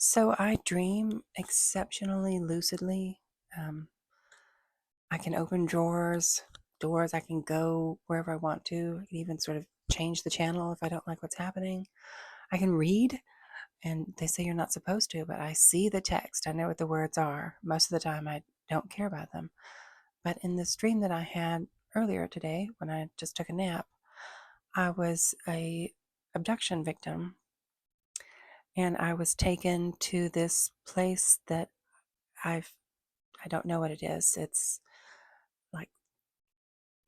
So I dream exceptionally lucidly. Um, I can open doors. I can go wherever I want to. I can even sort of change the channel if I don't like what's happening. I can read, and they say you're not supposed to, but I see the text. I know what the words are. Most of the time, I don't care about them. But in this dream that I had earlier today, when I just took a nap, I was a abduction victim, and I was taken to this place that I've I don't know what it is. It's like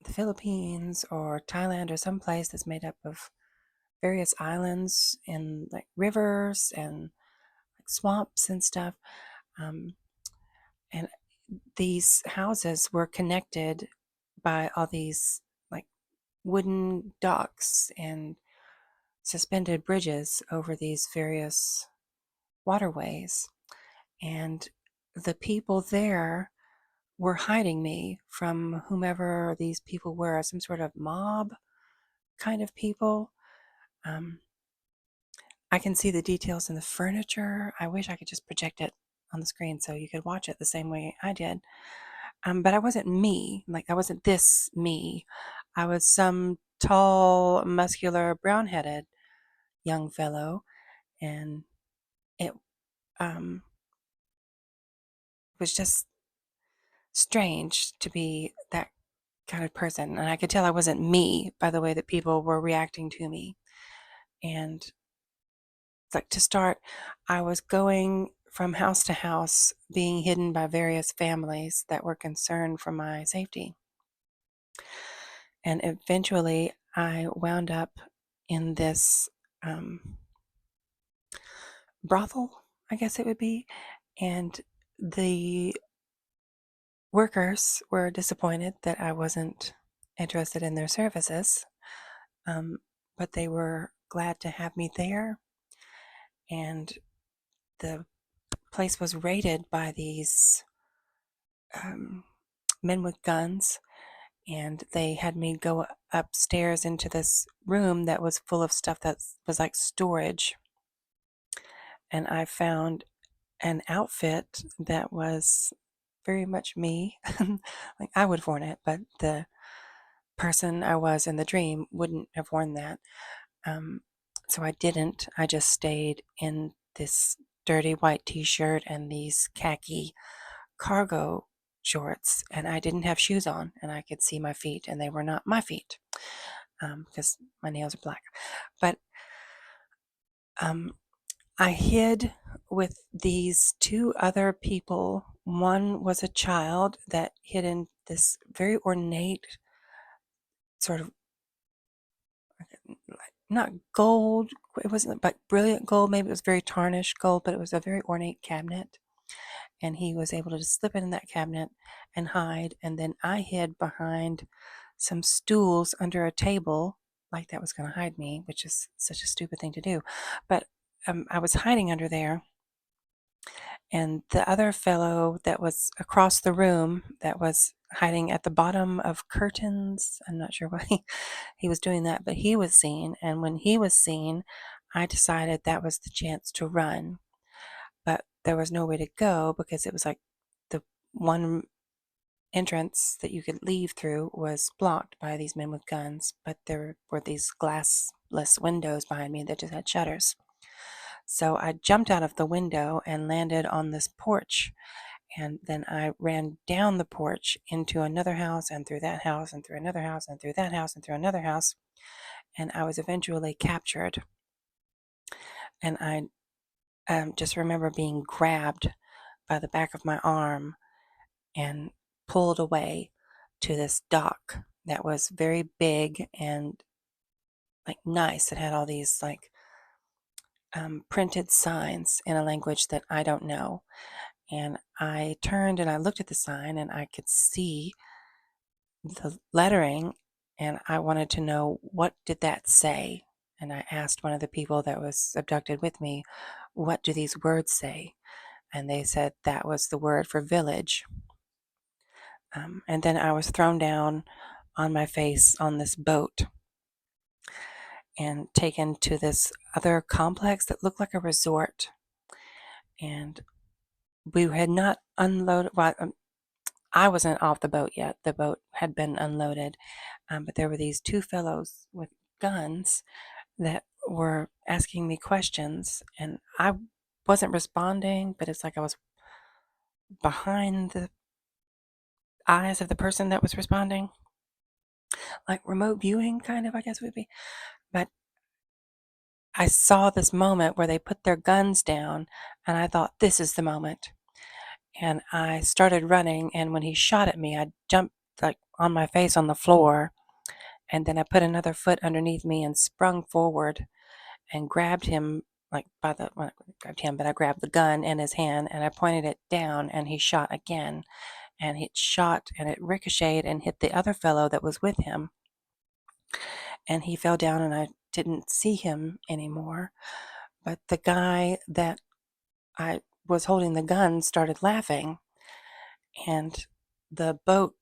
the Philippines or Thailand or some place that's made up of various islands and like rivers and like swamps and stuff. Um, and these houses were connected by all these like wooden docks and suspended bridges over these various waterways. And the people there were hiding me from whomever these people were, some sort of mob kind of people. Um, I can see the details in the furniture. I wish I could just project it on the screen so you could watch it the same way I did. But I wasn't me. Like, I wasn't this me. I was some tall, muscular, brown headed young fellow. And it um, was just strange to be that kind of person. And I could tell I wasn't me by the way that people were reacting to me. And like to start, I was going from house to house, being hidden by various families that were concerned for my safety. And eventually, I wound up in this um, brothel, I guess it would be. And the workers were disappointed that I wasn't interested in their services, um, but they were glad to have me there. And the place was raided by these um, men with guns, and they had me go upstairs into this room that was full of stuff that was like storage. And I found an outfit that was very much me. Like I would have worn it, but the person I was in the dream wouldn't have worn that. Um, so I didn't. I just stayed in this dirty white t shirt and these khaki cargo shorts, and I didn't have shoes on, and I could see my feet, and they were not my feet because my nails are black. But um, I hid with these two other people. One was a child that hid in this very ornate sort of not gold, it wasn't like brilliant gold, maybe it was very tarnished gold, but it was a very ornate cabinet. And he was able to just slip in that cabinet and hide. And then I hid behind some stools under a table, like that was going to hide me, which is such a stupid thing to do. But I was hiding under there. And the other fellow that was across the room that was hiding at the bottom of curtains, I'm not sure why he was doing that, but he was seen. And when he was seen, I decided that was the chance to run. But there was no way to go because it was like the one entrance that you could leave through was blocked by these men with guns, but there were these glassless windows behind me that just had shutters. So I jumped out of the window and landed on this porch. And then I ran down the porch into another house and through that house and through another house and through that house and through another house. And I was eventually captured. And I just remember being grabbed by the back of my arm and pulled away to this dock that was very big and like nice. It had all these like printed signs in a language that I don't know. And I turned and I looked at the sign and I could see the lettering, and I wanted to know what did that say. And I asked one of the people that was abducted with me, what do these words say? And they said that was the word for village. And then I was thrown down on my face on this boat and taken to this other complex that looked like a resort. and we had not unloaded. Well, I wasn't off the boat yet. The boat had been unloaded, but there were these two fellows with guns that were asking me questions, and I wasn't responding, but it's like I was behind the eyes of the person that was responding, like remote viewing, kind of, I guess would be. But I saw this moment where they put their guns down, and I thought, this is the moment. And I started running, and when he shot at me, I jumped like on my face on the floor, and then I put another foot underneath me and sprung forward and grabbed him like by the well, I grabbed him, but I grabbed the gun in his hand and I pointed it down, and he shot again, and it shot and it ricocheted and hit the other fellow that was with him, and he fell down, and I didn't see him anymore. But the guy that I was holding the gun started laughing, and the boat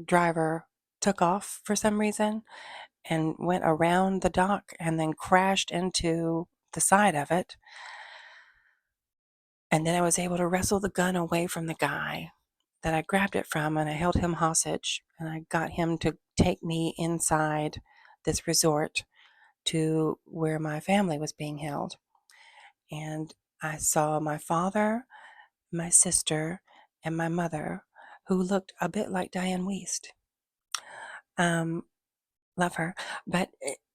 driver took off for some reason and went around the dock and then crashed into the side of it. And then I was able to wrestle the gun away from the guy that I grabbed it from, and I held him hostage, and I got him to take me inside this resort to where my family was being held. And I saw my father, my sister, and my mother, who looked a bit like Diane Wiest. Love her. But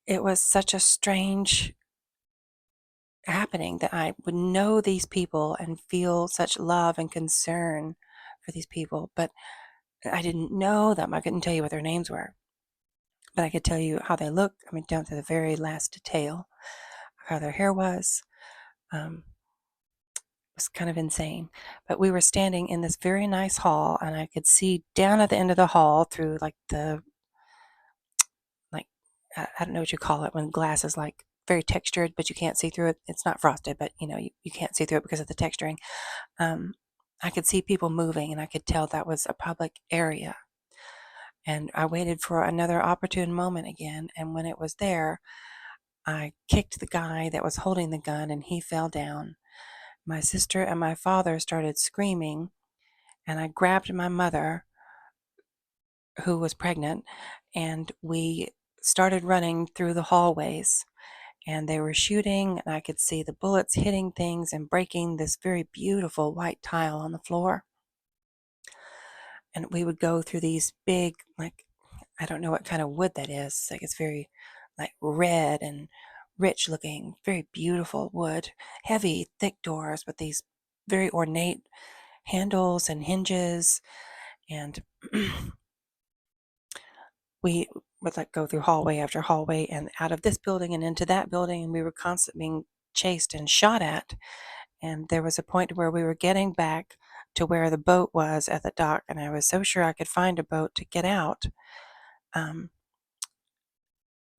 it was such a strange happening that I would know these people and feel such love and concern for these people. But I didn't know them. I couldn't tell you what their names were. But I could tell you how they looked. I mean, down to the very last detail, how their hair was. It was kind of insane. But we were standing in this very nice hall, and I could see down at the end of the hall through like like I don't know what you call it when glass is like very textured, but you can't see through it. It's not frosted, but you can't see through it because of the texturing. Um, I could see people moving, and I could tell that was a public area. And I waited for another opportune moment again, and when it was there, I kicked the guy that was holding the gun, and he fell down. My sister and my father started screaming, and I grabbed my mother, who was pregnant, and we started running through the hallways. And they were shooting, and I could see the bullets hitting things and breaking this very beautiful white tile on the floor. And we would go through these big, like, I don't know what kind of wood that is. Like, it's very like red and rich looking, very beautiful wood, heavy, thick doors with these very ornate handles and hinges. And we would like go through hallway after hallway and out of this building and into that building, and we were constantly being chased and shot at. And there was a point where we were getting back to where the boat was at the dock, and I was so sure I could find a boat to get out. Um,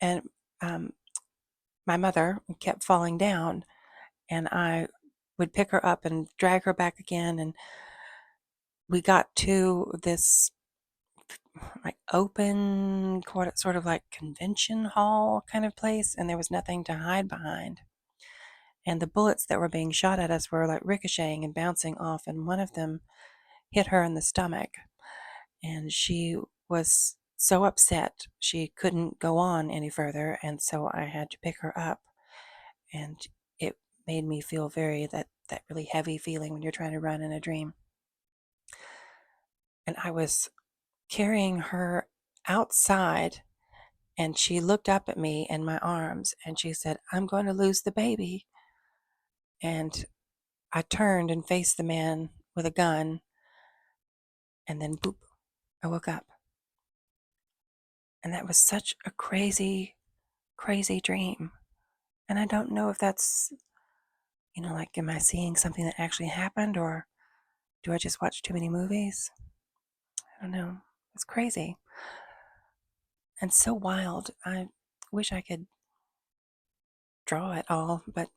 and my mother kept falling down, and I would pick her up and drag her back again. And we got to this like open, sort of like convention hall kind of place, and there was nothing to hide behind. And the bullets that were being shot at us were like ricocheting and bouncing off, and one of them hit her in the stomach. And she was so upset she couldn't go on any further, and so I had to pick her up. And it made me feel that really heavy feeling when you're trying to run in a dream. And I was carrying her outside, and she looked up at me in my arms and she said, "I'm going to lose the baby." And I turned and faced the man with a gun, and then boop, I woke up. And that was such a crazy, crazy dream. And I don't know if that's, like, am I seeing something that actually happened, or do I just watch too many movies? I don't know. It's crazy and so wild. I wish I could draw it all, but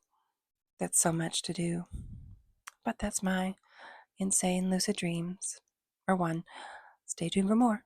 that's so much to do. But that's my insane lucid dreams. Or one. Stay tuned for more.